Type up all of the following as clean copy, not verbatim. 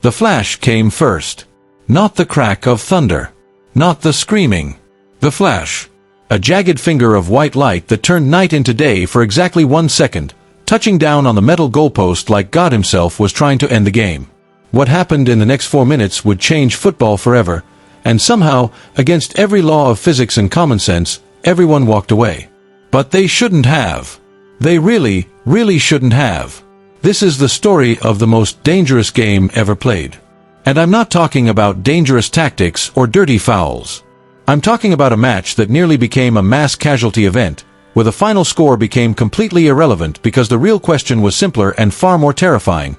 The flash came first. Not the crack of thunder. Not the screaming. The flash. A jagged finger of white light that turned night into day for exactly 1 second, touching down on the metal goalpost like God himself was trying to end the game. What happened in the next 4 minutes would change football forever, and somehow, against every law of physics and common sense, everyone walked away. But they shouldn't have. They really, really shouldn't have. This is the story of the most dangerous game ever played. And I'm not talking about dangerous tactics or dirty fouls. I'm talking about a match that nearly became a mass casualty event, where the final score became completely irrelevant because the real question was simpler and far more terrifying.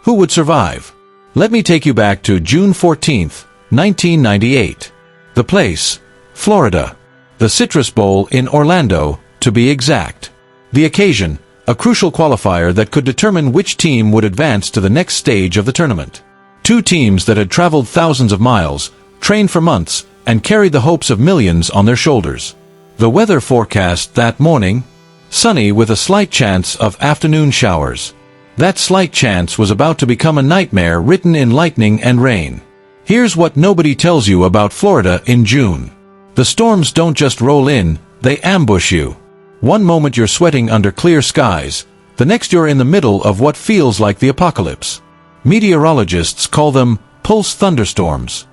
Who would survive? Let me take you back to June 14th, 1998. The place, Florida. The Citrus Bowl in Orlando, to be exact. The occasion, a crucial qualifier that could determine which team would advance to the next stage of the tournament. Two teams that had traveled thousands of miles, trained for months, and carried the hopes of millions on their shoulders. The weather forecast that morning? Sunny with a slight chance of afternoon showers. That slight chance was about to become a nightmare written in lightning and rain. Here's what nobody tells you about Florida in June. The storms don't just roll in, they ambush you. One moment you're sweating under clear skies, the next you're in the middle of what feels like the apocalypse. Meteorologists call them pulse thunderstorms.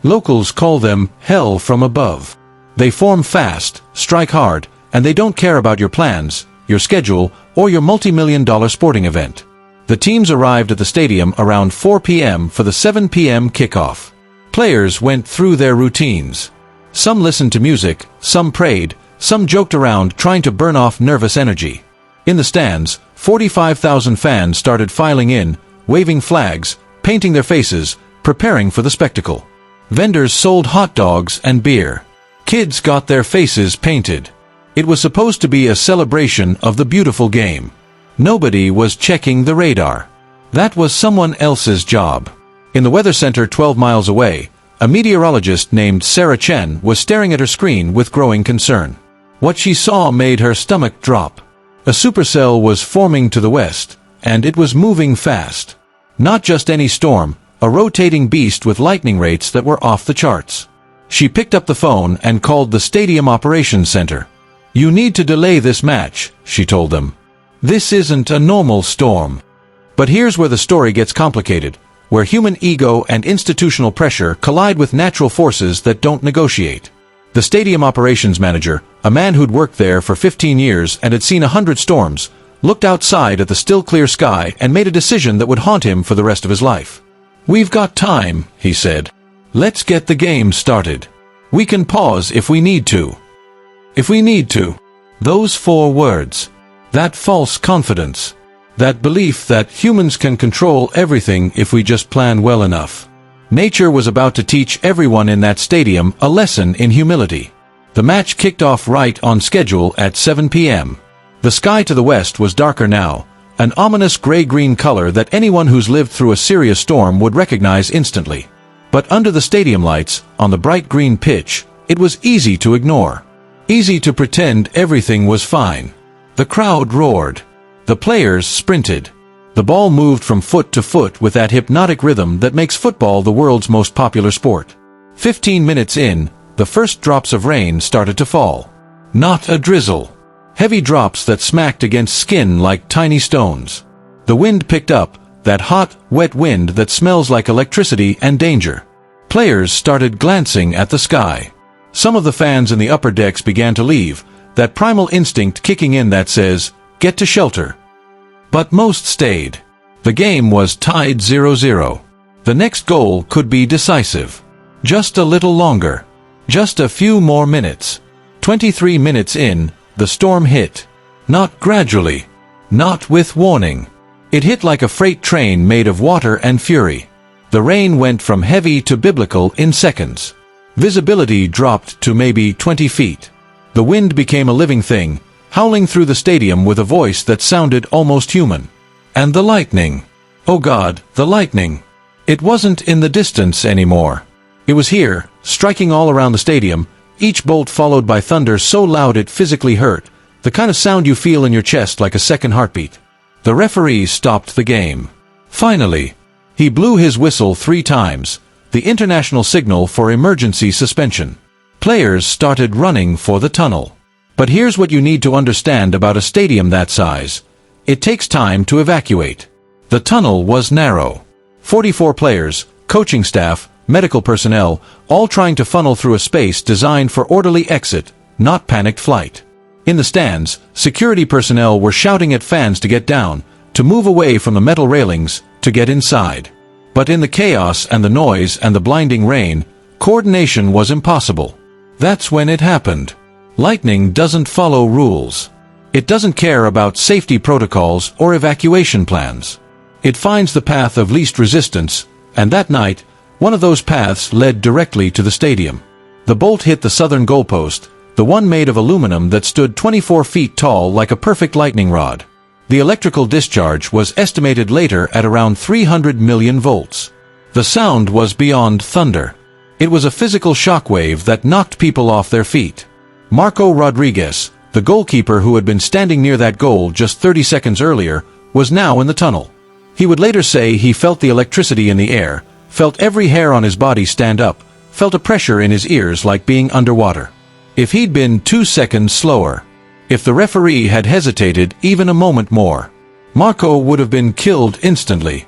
Locals call them hell from above. They form fast, strike hard, and they don't care about your plans, your schedule, or your multi-million-dollar sporting event. The teams arrived at the stadium around 4 p.m. for the 7 p.m. kickoff. Players went through their routines. Some listened to music, some prayed, some joked around trying to burn off nervous energy. In the stands, 45,000 fans started filing in, waving flags, painting their faces, preparing for the spectacle. Vendors sold hot dogs and beer. Kids got their faces painted. It was supposed to be a celebration of the beautiful game. Nobody was checking the radar. That was someone else's job. In the weather center 12 miles away, a meteorologist named Sarah Chen was staring at her screen with growing concern. What she saw made her stomach drop. A supercell was forming to the west, and it was moving fast. Not just any storm, a rotating beast with lightning rates that were off the charts. She picked up the phone and called the Stadium Operations Center. "You need to delay this match," she told them. "This isn't a normal storm." But here's where the story gets complicated, where human ego and institutional pressure collide with natural forces that don't negotiate. The stadium operations manager, a man who'd worked there for 15 years and had seen 100 storms, looked outside at the still clear sky and made a decision that would haunt him for the rest of his life. "We've got time," he said. "Let's get the game started. We can pause if we need to." If we need to. Those 4 words. That false confidence. That belief that humans can control everything if we just plan well enough. Nature was about to teach everyone in that stadium a lesson in humility. The match kicked off right on schedule at 7 p.m. The sky to the west was darker now, an ominous gray-green color that anyone who's lived through a serious storm would recognize instantly. But under the stadium lights, on the bright green pitch, it was easy to ignore. Easy to pretend everything was fine. The crowd roared. The players sprinted. The ball moved from foot to foot with that hypnotic rhythm that makes football the world's most popular sport. 15 minutes in, the first drops of rain started to fall. Not a drizzle. Heavy drops that smacked against skin like tiny stones. The wind picked up, that hot, wet wind that smells like electricity and danger. Players started glancing at the sky. Some of the fans in the upper decks began to leave, that primal instinct kicking in that says, "Get to shelter." But most stayed. The game was tied 0-0. The next goal could be decisive. Just a little longer. Just a few more minutes. 23 minutes in, the storm hit. Not gradually. Not with warning. It hit like a freight train made of water and fury. The rain went from heavy to biblical in seconds. Visibility dropped to maybe 20 feet. The wind became a living thing, howling through the stadium with a voice that sounded almost human. And the lightning. Oh God, the lightning. It wasn't in the distance anymore. It was here, striking all around the stadium, each bolt followed by thunder so loud it physically hurt, the kind of sound you feel in your chest like a second heartbeat. The referee stopped the game. Finally. He blew his whistle 3 times, the international signal for emergency suspension. Players started running for the tunnel. But here's what you need to understand about a stadium that size. It takes time to evacuate. The tunnel was narrow. 44 players, coaching staff, medical personnel, all trying to funnel through a space designed for orderly exit, not panicked flight. In the stands, security personnel were shouting at fans to get down, to move away from the metal railings, to get inside. But in the chaos and the noise and the blinding rain, coordination was impossible. That's when it happened. Lightning doesn't follow rules. It doesn't care about safety protocols or evacuation plans. It finds the path of least resistance, and that night, one of those paths led directly to the stadium. The bolt hit the southern goalpost, the one made of aluminum that stood 24 feet tall like a perfect lightning rod. The electrical discharge was estimated later at around 300 million volts. The sound was beyond thunder. It was a physical shockwave that knocked people off their feet. Marco Rodriguez, the goalkeeper who had been standing near that goal just 30 seconds earlier, was now in the tunnel. He would later say he felt the electricity in the air, felt every hair on his body stand up, felt a pressure in his ears like being underwater. If he'd been 2 seconds slower, if the referee had hesitated even a moment more, Marco would have been killed instantly.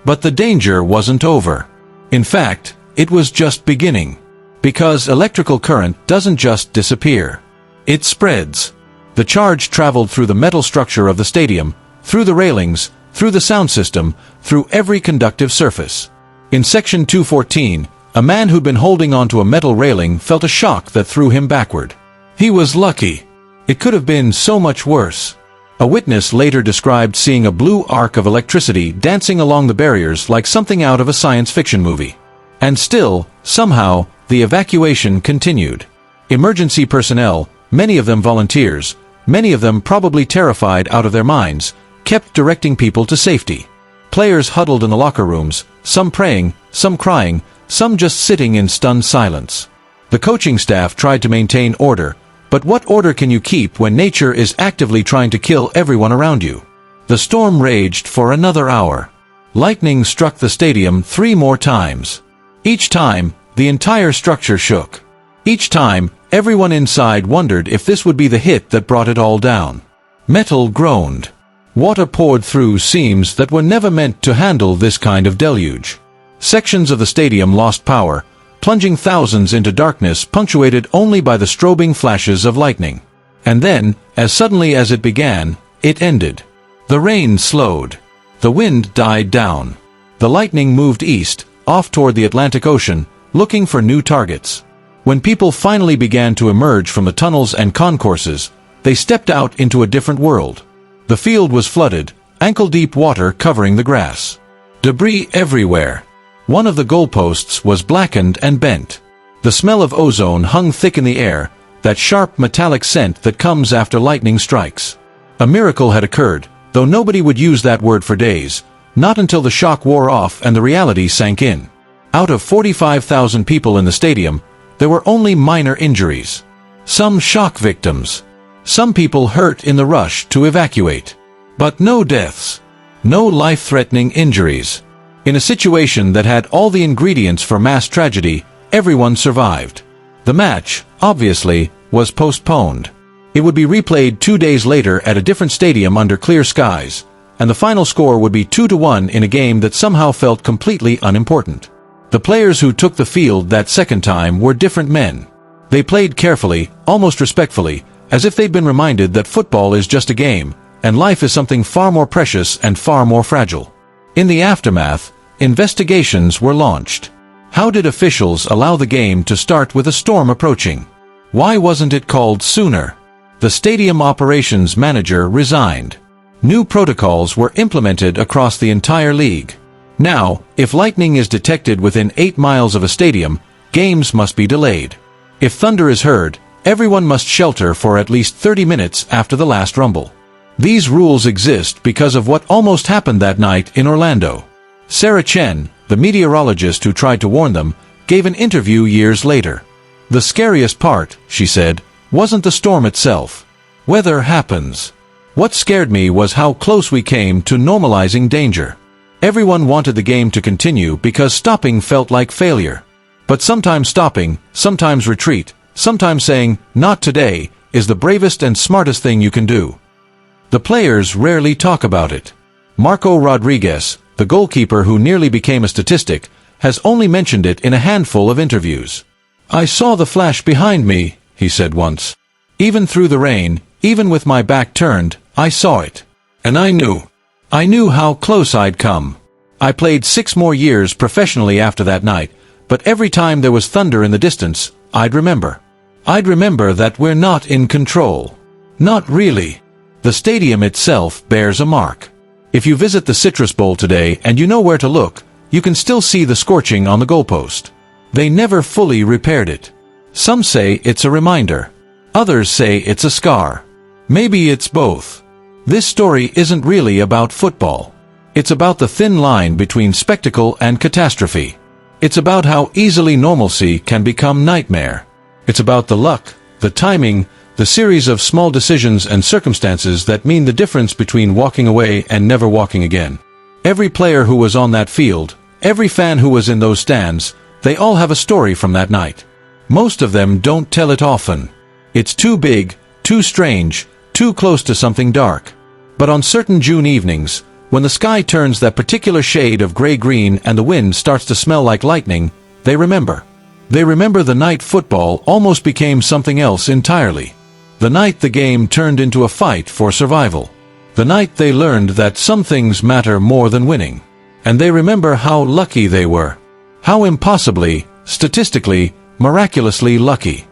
But the danger wasn't over. In fact, it was just beginning. Because electrical current doesn't just disappear. It spreads. The charge traveled through the metal structure of the stadium, through the railings, through the sound system, through every conductive surface. In section 214, a man who'd been holding onto a metal railing felt a shock that threw him backward. He was lucky. It could have been so much worse. A witness later described seeing a blue arc of electricity dancing along the barriers like something out of a science fiction movie. And still, somehow, the evacuation continued. Emergency personnel, many of them volunteers, many of them probably terrified out of their minds, kept directing people to safety. Players huddled in the locker rooms, some praying, some crying, some just sitting in stunned silence. The coaching staff tried to maintain order, but what order can you keep when nature is actively trying to kill everyone around you? The storm raged for another hour. Lightning struck the stadium 3 more times. Each time, the entire structure shook. Each time, everyone inside wondered if this would be the hit that brought it all down. Metal groaned. Water poured through seams that were never meant to handle this kind of deluge. Sections of the stadium lost power, plunging thousands into darkness punctuated only by the strobing flashes of lightning. And then, as suddenly as it began, it ended. The rain slowed. The wind died down. The lightning moved east, off toward the Atlantic Ocean, looking for new targets. When people finally began to emerge from the tunnels and concourses, they stepped out into a different world. The field was flooded, ankle-deep water covering the grass. Debris everywhere. One of the goalposts was blackened and bent. The smell of ozone hung thick in the air, that sharp metallic scent that comes after lightning strikes. A miracle had occurred, though nobody would use that word for days, not until the shock wore off and the reality sank in. Out of 45,000 people in the stadium, there were only minor injuries. Some shock victims. Some people hurt in the rush to evacuate. But no deaths. No life-threatening injuries. In a situation that had all the ingredients for mass tragedy, everyone survived. The match, obviously, was postponed. It would be replayed 2 days later at a different stadium under clear skies, and the final score would be 2-1 in a game that somehow felt completely unimportant. The players who took the field that second time were different men. They played carefully, almost respectfully, as if they'd been reminded that football is just a game, and life is something far more precious and far more fragile. In the aftermath, investigations were launched. How did officials allow the game to start with a storm approaching? Why wasn't it called sooner? The stadium operations manager resigned. New protocols were implemented across the entire league. Now, if lightning is detected within 8 miles of a stadium, games must be delayed. If thunder is heard, everyone must shelter for at least 30 minutes after the last rumble. These rules exist because of what almost happened that night in Orlando. Sarah Chen, the meteorologist who tried to warn them, gave an interview years later. The scariest part, she said, wasn't the storm itself. Weather happens. What scared me was how close we came to normalizing danger. Everyone wanted the game to continue because stopping felt like failure. But sometimes stopping, sometimes retreat, sometimes saying, "Not today," is the bravest and smartest thing you can do. The players rarely talk about it. Marco Rodriguez, the goalkeeper who nearly became a statistic, has only mentioned it in a handful of interviews. "I saw the flash behind me," he said once. "Even through the rain, even with my back turned, I saw it. And I knew how close I'd come." I played 6 more years professionally after that night, but every time there was thunder in the distance, I'd remember. I'd remember that we're not in control. Not really. The stadium itself bears a mark. If you visit the Citrus Bowl today and you know where to look, you can still see the scorching on the goalpost. They never fully repaired it. Some say it's a reminder. Others say it's a scar. Maybe it's both. This story isn't really about football. It's about the thin line between spectacle and catastrophe. It's about how easily normalcy can become nightmare. It's about the luck, the timing, the series of small decisions and circumstances that mean the difference between walking away and never walking again. Every player who was on that field, every fan who was in those stands, they all have a story from that night. Most of them don't tell it often. It's too big, too strange, too close to something dark. But on certain June evenings, when the sky turns that particular shade of gray-green and the wind starts to smell like lightning, they remember. They remember the night football almost became something else entirely. The night the game turned into a fight for survival. The night they learned that some things matter more than winning. And they remember how lucky they were. How impossibly, statistically, miraculously lucky.